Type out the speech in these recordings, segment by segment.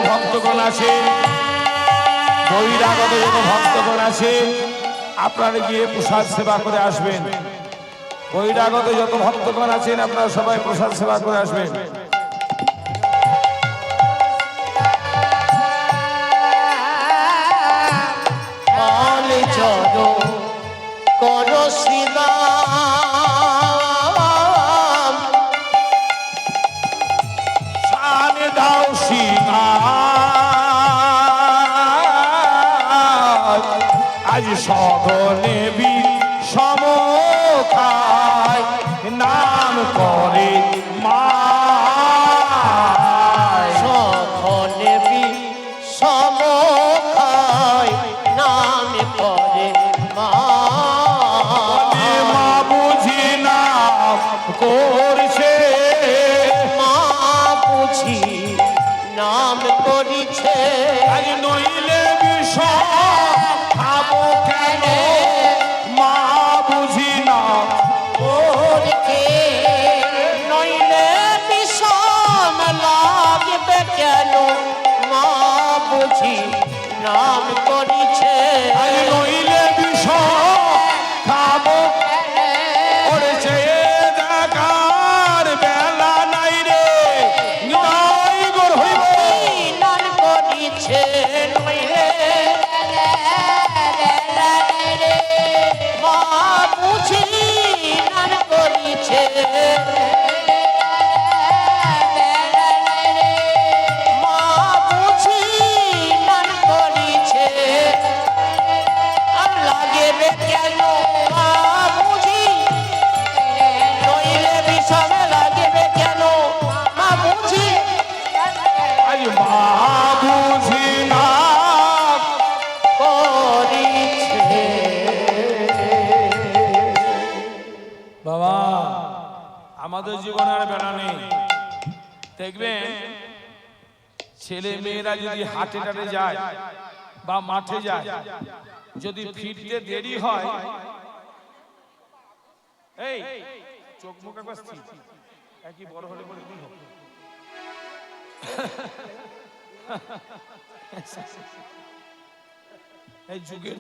ভক্তগণ আছে, বহিরাগত যত ভক্তগণ আছে, আপনারা গিয়ে প্রসাদ সেবা করে আসবেন। বহিরাগত যত ভক্তগণ আছেন আপনারা সবাই প্রসাদ সেবা করে আসবেন। করো শ্রীরাম শান দাও আজ সকলে সমখায় নাম করে মা, সকলে সমখায় নাম করে মা। মা বুঝি নাম করছে, মা বুঝি নাম করিছে, আজ নইলে বিষয় খাবো কেন, মা বুঝি নাম করছে নইলে বিষম লাগবে কেন, মা বুঝি নাম করিছে, আজ নইলে বিষয় খাবো করেছে দেখার বেলা নাই রে, নাই গোর হইব নাম করিছে নইলে মা বুঝি নাম করিছে, মা বুঝি নাম করিছে, আর লাগবে কেন মা বুঝি নইলে বিষমে লাগবে কেন, মা বুঝি আজ মা বুঝি না করিছে। বাবা আমাদের জীবনে আর বেলা নেই। দেখবেন ছেলে মেয়েরা যদি হাটে টাটে যায় বা মাঠে যায়, যদি ফিরতে দেরি হয়, এই চোখ মুখ একবার স্থির, একই বড় হলে বলে কি হবে? এই যুগের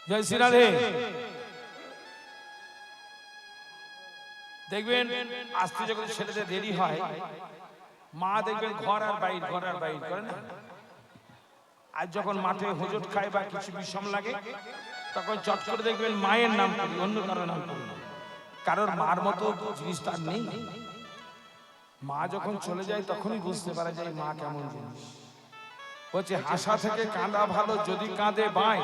জয় শ্রী রাধে। দেখবেন আসতে যখন ছেলেদের দেরি হয়, মা দেখবেন ঘর আর বাইর করে না। আর যখন মাঠে হোঁচট খায় বা কিছু বিষম লাগে, তখন চট করে দেখবেন মায়ের নাম করি, অন্য কারোর নাম করি। কারোর মার মতো জিনিস তার নেই। মা যখন চলে যায় তখনই বুঝতে পারা যায় মা কেমন জিনিস। বলছে হাসা থেকে কাঁদা ভালো যদি কাঁদে বাঁয়,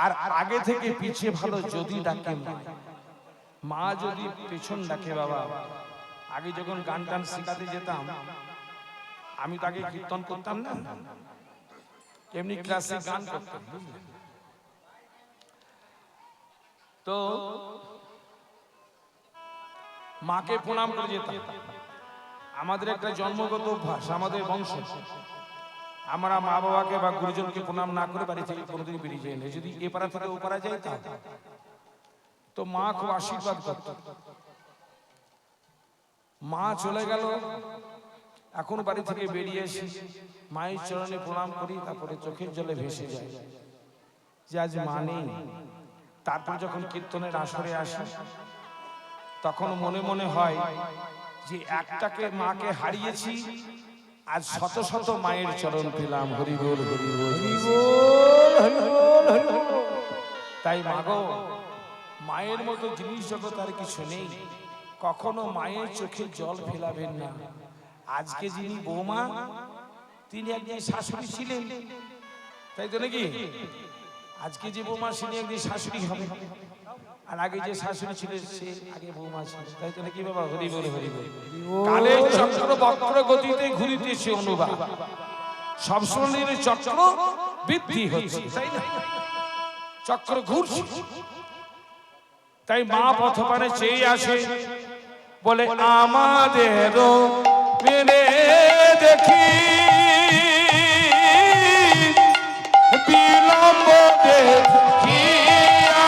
আর আগে থেকে পিছিয়ে ভালো যদি ডাকে মা। মা যদি পেছন ডাকে, বাবা আগে যখন গান টান শেখাতে যেতাম, আমি তো আগে কীর্তন করতাম না, এমনি ক্লাসিক গান করতাম। তো মাকে প্রণাম করে যেতাম। আমাদের একটা জন্মগত অভ্যাস, আমাদের বংশ, আমরা মা বাবাকে বা গুরুজনকে প্রণাম না করে বাড়ি থেকে কোনোদিন বেরিয়ে যাই না। যদি এ পাড়া থেকে ও পাড়া যাইতাম তো মা খুব আশীর্বাদ করত। মা চলে গেল, এখন বাড়ি থেকে বেরিয়ে এসে মায়ের চরণে প্রণাম করি, তারপরে চোখের জলে ভেসে যায় যে আজ মা নেই। তারপর যখন কীর্তনের আসরে আসে, তখন মনে মনে হয় যে একটাকে মাকে হারিয়েছি, আজ শত শত মায়ের চরণ পেলাম। হরি বল হরি বল হরি বল হরি বল। তাই মাগো, মায়ের মতো জিনিস জগৎ আর কিছু নেই। কখনো মায়ের চোখে জল ফেলাবেন না। আজকে যিনি বৌমা, তিনি একদিন শাশুড়ি ছিলেন, তাই তো নাকি? আজকে যে বৌমা তিনি একদিন শাশুড়ি হবে, আর আগে যে শাশুড়ি ছিল সে আগে বৌমা ছিল, তাই তো নাকি বাবা? হরি বল হরি বল। কালের চক্র বক্র গতিতে ঘুরিতেছে অনুবাদ, সবসময় চক্র বৃদ্ধি হচ্ছে, তাই না? চক্র ঘুরছে। তাই মা পথপানে চেয়ে আসে, বলে আমাদেরও মেনে দেখি বিলম্ব দেখিয়া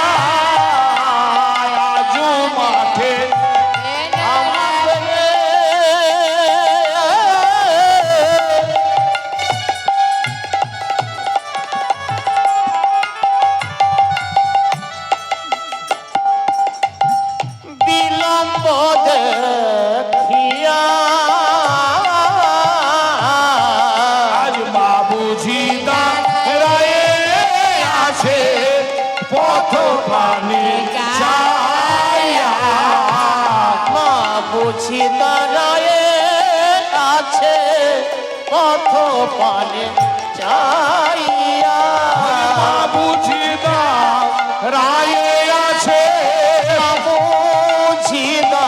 পানে চাইয়া মা বুঝি দাও রায়ে আছে, বুঝিদা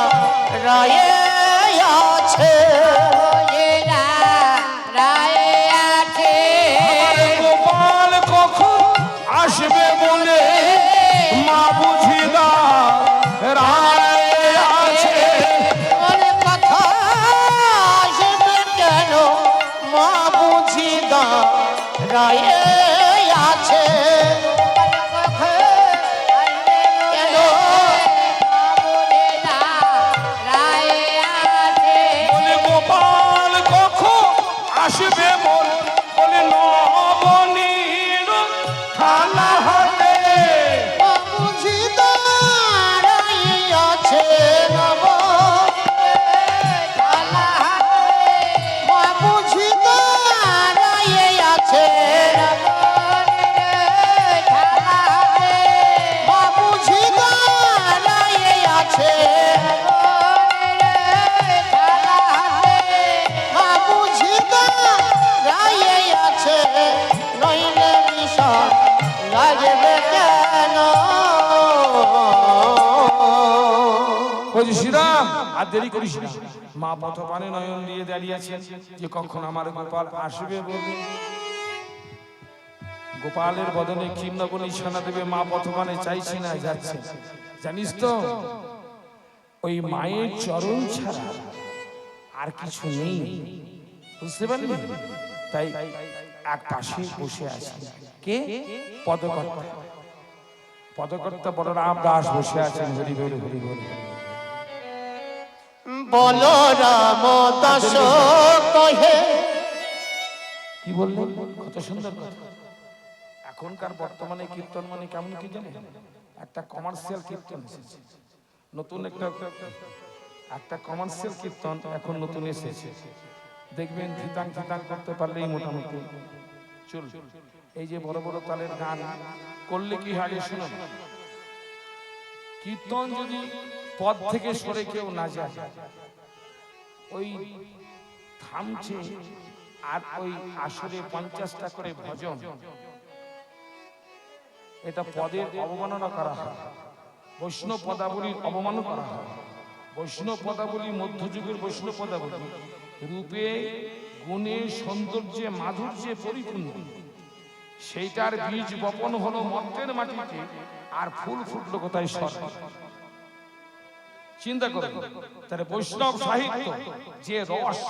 রায়ে আছে আমার গোপাল কখন আসবে বলে মা বুঝি দাও রায়ে আছে। অনেক কথা আসবে কেন মা বুঝিদা রায়ে আছে কেন বলে গোপাল কখন আসবে বলে নবনীর থালা হাতে মা বুঝিদা রায়ে আছে নব মা বুঝিদা রায়ে আছে মা বুঝিদা রায়ে আছে মা বুঝিদা রায়ে আছে নইলে বিষয় লাগবে কেন বলছি শ্রীরাম আর দেরি করিস না, মা পথপানে নয়ন দিয়ে দাঁড়িয়ে আছেন যে কখন আমার গোপাল আসবে বলে। গোপালের বদনে কিন্নব নিশানা দেবে, মা পথপানে চাইছে না যাচ্ছে। জানিস তো ওই মায়ের চরণ ছাড়া আর কিছু নেই, বুঝতে পারলি? তাই এক পাশে বসে আছে কে? পদকর্তা। পদকর্তা বলরাম দাস বসে আছেন। হরি বল হরি বল। বলরাম দাস কহে কি বললেন? কত সুন্দর কথা। এখনকার বর্তমানে কীর্তন মানে কেমন কি জানেন? একটা কমার্শিয়াল কীর্তন এসেছে, নতুন একটা কমার্শিয়াল কীর্তন এখন নতুন এসেছে। দেখবেন ধিতাং ধিতাং করতে পারলেই মোটামুটি চল। এই যে বড় বড় তালের গান করলে কি হয় শুনুন, কীর্তন যদি পদ থেকে সরে কেউ না যায়, ওই থামছে আর ওই আসরে 50টা করে ভজন, এটা পদের অবমাননা করা হয়, বৈষ্ণব পদাবলীর অবমাননা করা হয়। বৈষ্ণব পদাবলী মধ্যযুগের বৈষ্ণব পদাবলী রূপে গুণে সৌন্দর্যে মাধুর্যে পরিপূর্ণ। সেইটার বীজ বপন হলো মর্তের মাটিতে, আর ফুল ফুটলো কোথায়? স্বর্গে। চিন্তা করুন, তাহলে বৈষ্ণব সাহিত্য যে রস,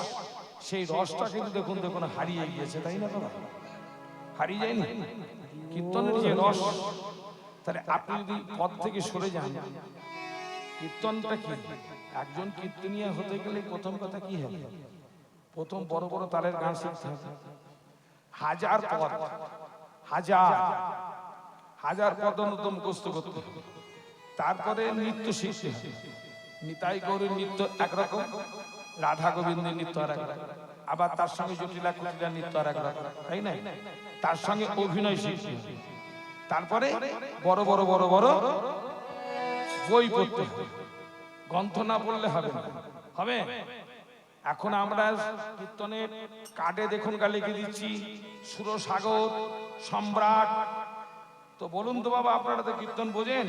সেই রসটা কিন্তু দেখুন দেখুন হারিয়ে গিয়েছে, তাই না দাদা? হারিয়ে যায়নি কীর্তনের যে রস। তাহলে আপনি যদি পদ থেকে সরে যান, কীর্তনটা কি? একজন কীর্তনিয়া হতে গেলে প্রথম কথা কি হবে? প্রথম বড় বড় তালের গান শিখতে হবে। হাজার পদ, হাজার হাজার পদ মুখস্থ করতে হবে। তারপরে নৃত্য শিখতে হবে। নিতাই গৌরীর নৃত্য একরকম, রাধা গোবিন্দের নৃত্য আর একরকম, আবার তার সঙ্গে জটিলা কুটিলা নৃত্য আর একরকম, তাই না? তার সঙ্গে অভিনয় শিখতে হবে। তারপরে বড় বড় বড় বড় বই পড়তে হবে। গ্রন্থ না পড়লে হবে না, হবে? এখন আমরা কীর্তনের কার্ডে দেখুন গা লিখে দিচ্ছি সুরসাগর, সম্রাট। তো বলুন তো বাবা, আপনারা তো কীর্তন বোঝেন?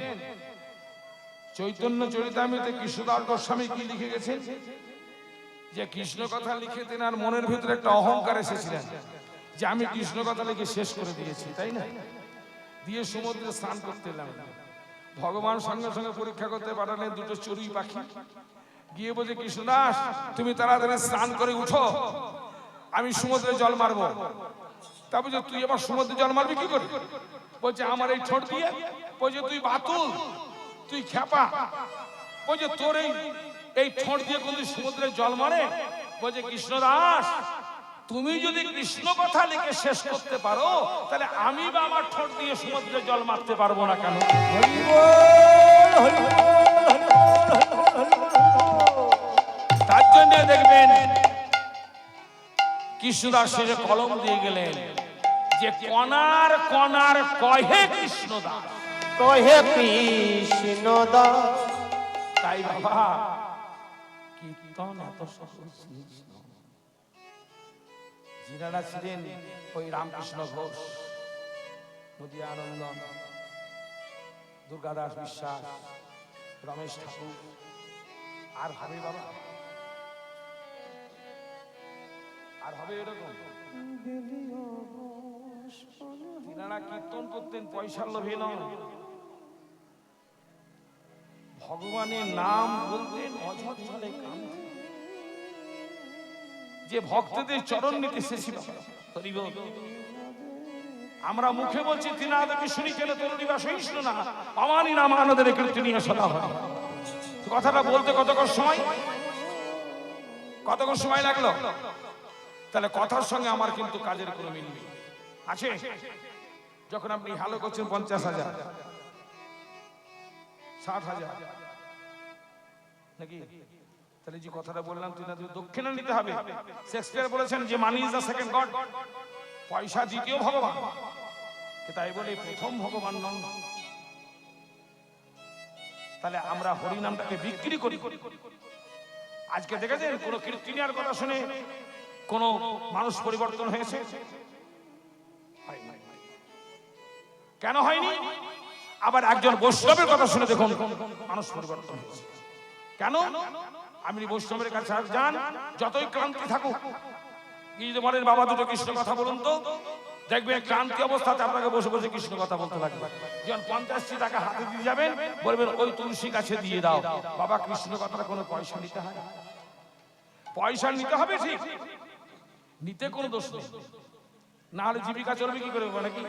চৈতন্য চরিতামৃতে কৃষ্ণদাস গোস্বামী কি লিখে গেছেন? যে কৃষ্ণ কথা লিখে তেনার মনের ভিতরে একটা অহংকার এসেছিলেন যে আমি কৃষ্ণ কথা লিখে শেষ করে দিয়েছি, তাই না? দিয়ে সমুদ্রে স্নান করতে এলাম। ভগবান সঙ্গে সঙ্গে পরীক্ষা করতে পাঠালেন দুটো চড়ুই পাখি। গিয়ে বলছে, কৃষ্ণদাস তুমি তাড়াতাড়ি স্নান করে উঠো, আমি সমুদ্রে জল মারবো। তা বলছে, তুই আবার সমুদ্রে জল মারবি কি করে? বলছে, আমার এই ঠোঁট দিয়ে। বলছে, তুই বাতুল, তুই খেপা। বলছে, তোর এই ঠোঁট দিয়ে কোন সমুদ্রে জল মারে? বলছে, কৃষ্ণদাস তুমি যদি কৃষ্ণ কথা লিখে শেষ করতে পারো, তাহলে আমি বা আমার ঠোঁট দিয়ে সমুদ্রে জল মারতে পারবো না কেন? তার জন্য দেখবেন কৃষ্ণদাস শেষে কলম দিয়ে গেলেন যে কণার কণার কহে কৃষ্ণদাস, কহে কৃষ্ণদাস। তাই বাবা কীর্তন এত সহজ জিনিস নয়। যিনারা ছিলেন ওই রামকৃষ্ণ ঘোষ, নদিয়া আনন্দন, দুর্গাদাস বিশ্বাস, রমেশ ঠাকুর, আর হবে বাবা, আর হবে এরকম। তিনারা কীর্তন করতেন পয়সার লোভে নয়, ভগবানের নাম বলতেন অঝরে কাঁদতেন। যে ভক্তদের চরণ নিতে এসেছিল, আমরা মুখে বলছি তিনাদেরকে শুনি কেন তরুণী বা সহিষ্ণু না, আমানি নাম আনন্দের কীর্তনীয় সদা হয়। কথাটা বলতে কতক্ষণ সময় লাগলো? তাহলে কথার সঙ্গে আমার কিন্তু কাজের কোনো মিল নেই আছে। যখন আপনি হ্যালো করছেন 50,000, 60,000 নাকি, তাহলে যে কথাটা বললাম তিনাদের দক্ষিণা নিতে হবে। শেক্সপিয়ার বলেছেন যে money is the second god, পয়সা দ্বিতীয় ভগবান, তাই বলে প্রথম ভগবান নন। তাহলে আমরা হরি নামটাকে বিক্রি করি। আজকে দেখেছেন কোন কীর্তনিয়ার কথা শুনে কোন মানুষ পরিবর্তন হয়েছে? কেন হয়নি? আবার একজন বৈষ্ণবের কথা শুনে দেখুন মানুষ পরিবর্তন হয়েছে। কেন? আপনি বৈষ্ণবের কাছে যান, যতই ক্লান্তি থাকুক, যদি বলেন বাবা দুটো কৃষ্ণ কথা বলুন তো, দেখবেন ক্লান্তি অবস্থাতে আপনাকে বসে বসে কৃষ্ণ কথা বলতে লাগবে। যখন 50টি টাকা হাতে দিয়ে যাবেন, বলবেন ওই তুলসী গাছে দিয়ে দাও। বাবা কৃষ্ণ কথাটা কোনো পয়সা নিতে হয়? পয়সা নিতে হবে, ঠিক, নিতে কোনো দোষ নেই, না হলে জীবিকা চলবে কি করে? মানে কি,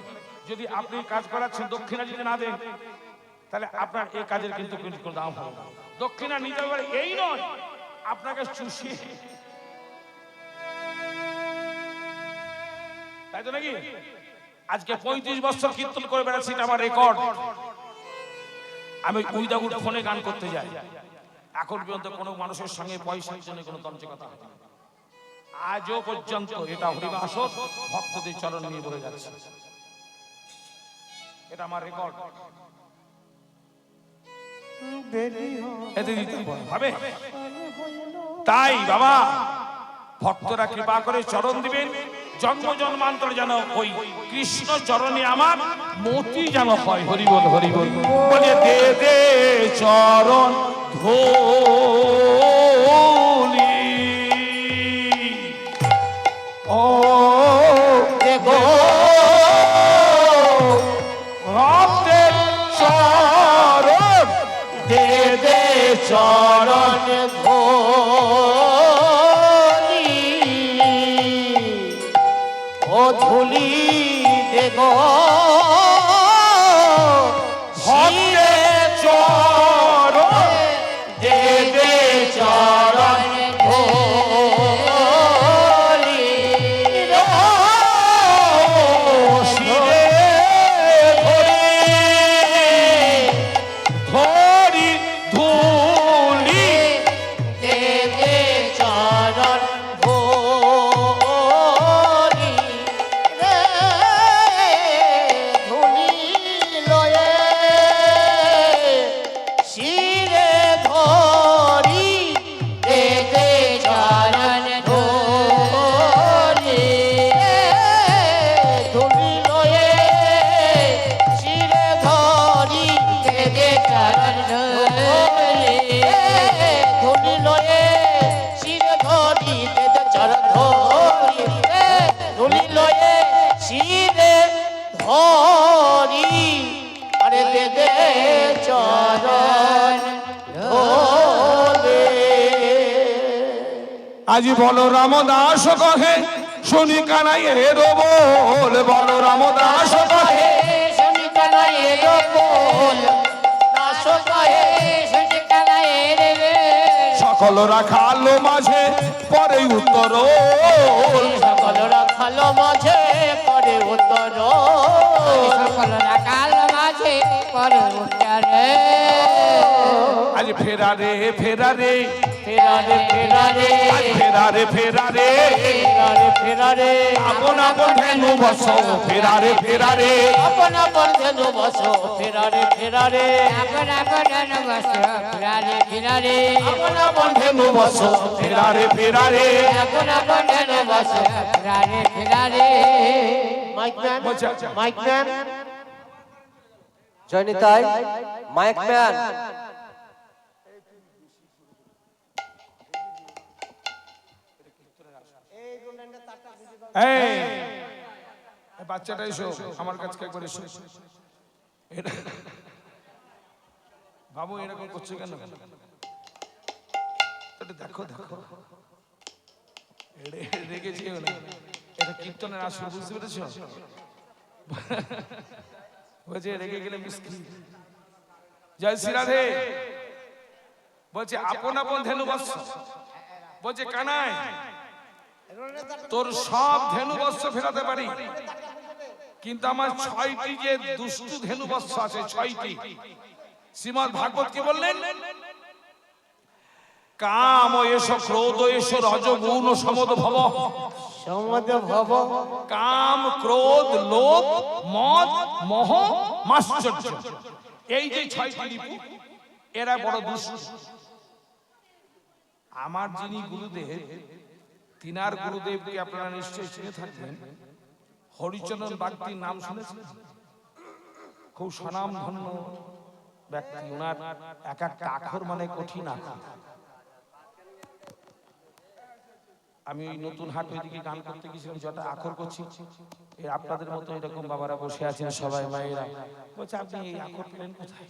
যদি আপনি কাজ করাচ্ছেন দক্ষিণা যদি না দেন, তাহলে আপনার এই কাজের কিন্তু কোনো দাম হবে না। দক্ষিণা নিতে পারে এই নয় আপনাকে চুষিয়ে, তাই তো নাকি? আজকে 35 বছর কীর্তন করে বেড়াচ্ছি, এটা আমার রেকর্ড। আমি উইদাউট ফোনে গান করতে যাই, এখন পর্যন্ত কোনো মানুষের সঙ্গে পয়সার জন্য কোনো তঞ্চকতা হয় না। আজও পর্যন্ত এটা হরিবাসর ভক্তদের চরণ নিয়ে বলে যাচ্ছে, এটা আমার রেকর্ড। ভাবে তাই বাবা ভক্তরা কৃপা করে চরণ দিবেন, জন্ম জন্মান্তর যেন ওই কৃষ্ণ চরণে আমার মতি যেন হয়। হরি বল হরি বল বলে দে দে চরণ ধুলি, ও দেখো ভক্তের চরণ দে দে চরণ ধুলি, ও ধুলি দেব ভক্তের চরণ দে দে চরণ ধুলি, শিরে ধরি ধুলি দে দে চরণ ধুলি, ধুলি লয়ে শিরে ধরি দে দে চরণ ধুলি, ধুলি লয়ে শিরে ধরি দে দে চরণ ধুলি, ধুলি লয়ে শিরে ধরি দে দে চরণ ধুলি, ধুলি লয়ে শিরে ধরি আরে দে দে চরণ ধুলি। আজি বলো রামদাস কহে শুনি কানাইয়ের বল, বলো রামদাস কহে শুনি কানাইয়ের বল, দাস কহে শুনি কানাইয়ের, সকল রাখালো মাঝে পরে উত্তর, সকল রাখালো মাঝে পরে উত্তর, সকল রাখালো মাঝে পরে উত্তর। আজ ফেরারে ফেরারে ফেরারে ফেরারে ফেরারে ফেরারে ফেরারে ফেরারে আপন আপন ধেনু বস, ফেরারে ফেরারে আপন আপন আপন ধেনু বস ফেরারে ফেরারে আপন আপন ধেনু বস ফেরারে ফেরারে আপন আপন ধেনু বস ফেরারে ফেরারে আপন আপন ধেনু বস ফেরারে ফেরারে মাইকম্যান বলছে, মাইকম্যান জয়নিতাই মাইক ম্যান এই এই বাচ্চাটা এসো আমার কাছে একবার এসো এটা- বাবু এরকম করছে কেন এটা দেখো দেখো রেগেছি না এটা কীর্তনের আসল বুঝতে পেরেছ বলছে রেগে গেলে মিষ্টি জয় শ্রী রাধে বলছে আপন আপন ধেনু বৎস বলছে কানাই তোর সব ধেনু বৎস ফেরাতে পারি কিন্তু আমার 6টি যে দুষ্টু ধেনু বৎস আছে 6টি শ্রীমদ্ ভাগবত কি বললেন কাম এস ক্রোধ এস রজগুণ সমদ ভব সমদ ভব কাম ক্রোধ লোভ মদ মোহ মাশ্চর্য এই যে 6টি রিপু এরা বড় দুষ্ট আমার যিনি গুরুদেব তিনার গুরুদেবকে আপনারা নিশ্চয়ই চিনে থাকবেন হরিচরণ বাগদির নাম শুনেছেন খুব স্বনামধন্য ব্যক্তি ওনার এক একটা আখর মানে কঠিন আখর আমি ওই নতুন হাট ওইদিকে গান করতে গেছিলাম যটা আখর করছি এই আপনাদের মতো এরকম বাবারা বসে আছেন সবাই মায়েরা বলছে আপনি এই আখর পেলেন কোথায়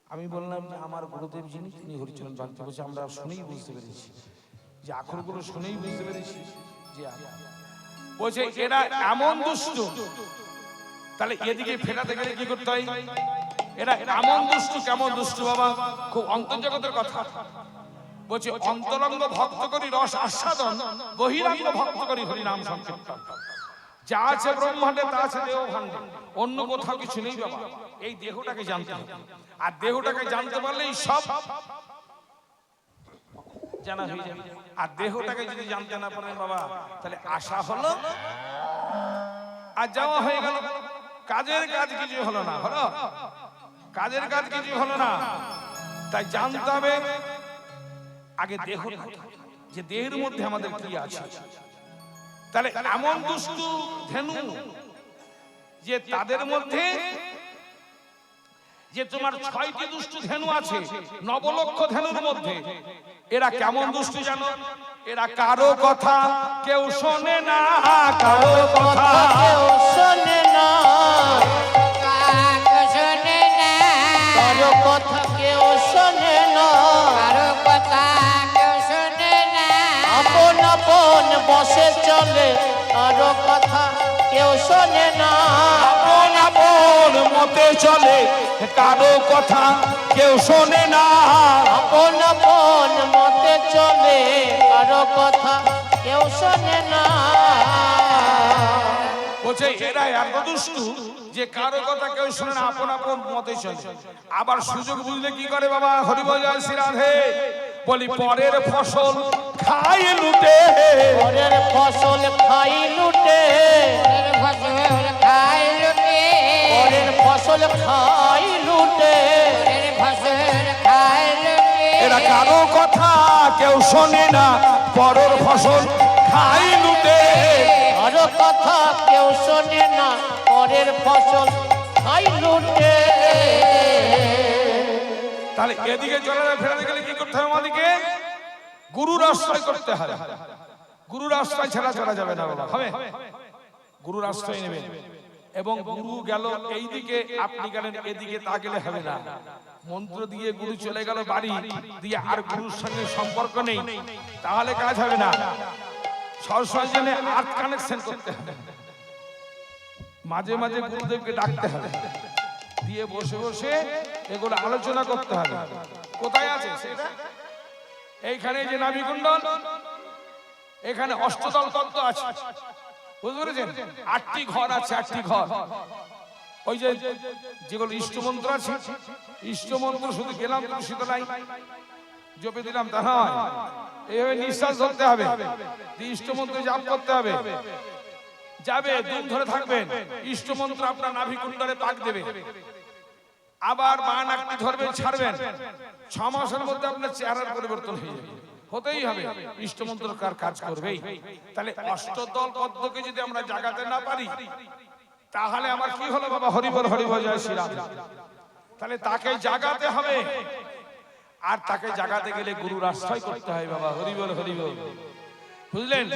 আমি বললাম যে আমার গুরুদেব যিনি তিনি হরিচরণ বাগদি বলছে আমরা শুনেই বুঝতে পেরেছি যে আখরগুলো শুনেই বুঝতে পেরেছি যে বলছে এরা এমন দুষ্ট তাহলে এদিকে ফেরাতে গেলে কি করতে হয় এরা এমন দুষ্ট কেমন দুষ্ট বাবা খুব অন্তর্জগতের কথা বলছে অন্তরঙ্গ ভক্ত করি রস আস্বাদন বহিরঙ্গ ভক্ত করি হরিনাম সংকীর্তন যা আছে ব্রহ্মাণ্ডে তা আছে দেহ ভাণ্ডে অন্য কোথাও কিছু নেই বাবা এই দেহটাকে জানতে হবে আর দেহটাকে জানতে পারলেই সব জানা হয়ে যাবে আর দেহটাকে যদি জানতে না পারেন বাবা তাহলে আশা হলো আর যাওয়া হয়ে গেল কাজের কাজ কিছু হলো না হলো কাজের কাজ কিছু হলো না তাই জানতে হবে আগে দেহটা যে দেহের মধ্যে আমাদের কি আছে তাহলে এমন দুষ্টু ধেনু যে তাদের মধ্যে যে তোমার 6টি দুষ্টু ধেনু আছে নবলক্ষ ধেনুর মধ্যে এরা কেমন দুষ্টু জানো এরা কারো কথা কেউ শোনে না কারো কথা কেউ শোনে না কাকে শোনে না কারো কথা কেউ শোনে না কারো কথা কেউ শোনে না আপন আপন বসে চলে কারো কথা কেউ শোনে না আপন আপন মতে চলে কারো কথা কেউ শোনে না আপন আপন মতে চলে কারো কথা কেউ শোনে না বলছে এরা এত দুষ্টু যে কারো কথা কেউ শোনে না আপন আপন মতে চলে আবার সুযোগ বুঝলে কি করে বাবা হরি বল জয় শ্রী রাধে বলি পরের ফসল খাই লুটে পরের ফসল খাই লুটে ফসল খাই লুটে পরের ফসল খাই লুটে ফসল খাই লুটে এরা কারো কথা কেউ শোনে না পরের ফসল খাই লুটে কারো কথা কেউ শোনে না পরের ফসল খাই লুটে তাহলে এদিকে চলে ফেরাতে গেলে কি করতে হবে আমাদেরকে গুরুর আশ্রয় করতে হবে গুরুর আশ্রয় ছাড়া চলা যাবে না বাবা হবে গুরুর আশ্রয় নেবেন এবং গুরু গেল এইদিকে আপনি গেলেন এদিকে তা গেলে হবে না মন্ত্র দিয়ে গুরু চলে গেল বাড়ি দিয়ে আর গুরুর সঙ্গে সম্পর্ক নেই তাহলে কাজ হবে না সরস্বতী জেনে আর্থ কানেকশন করতে হবে মাঝে মাঝে গুরুদেবকে ডাকতে হবে দিয়ে বসে বসে এগুলো আলোচনা করতে হবে কোথায় আছে সেটা এইখানে যে নাভিকুণ্ডল এখানে অষ্টদল তত্ত্ব আছে বুঝতে পেরেছেন 8টি ঘর আছে 8টি ঘর ওই যে যেগুলো ইষ্টমন্ত্র আছে ইষ্টমন্ত্র শুধু গেলাম তুলসী তলায় জপে দিলাম তা নয় এইভাবে নিঃশ্বাস ধরতে হবে ইষ্টমন্ত্র জাপ করতে হবে যাবে, দুধ ধরে থাকবেন, ইষ্টমন্ত্র আপনার নাভি কুণ্ডলে পাক দেবে, আবার বান আকটি ধরবেন, ছাড়বেন, 6 মাসের মধ্যে আপনার চেহারার পরিবর্তন হয়ে যাবে, হতেই হবে, ইষ্টমন্ত্র কাজ করবেই। তাহলে অষ্টদল পদ্মকে যদি আমরা জাগাতে না পারি তাহলে আমার কি হলো বাবা? হরিবল হরিবল জয় শ্রীরাম। তাহলে তাকে জাগাতে হবে, আর তাকে জাগাতে গেলে গুরুর আশ্রয় করতে হয় বাবা। হরিবল হরিবল, বুঝলেন?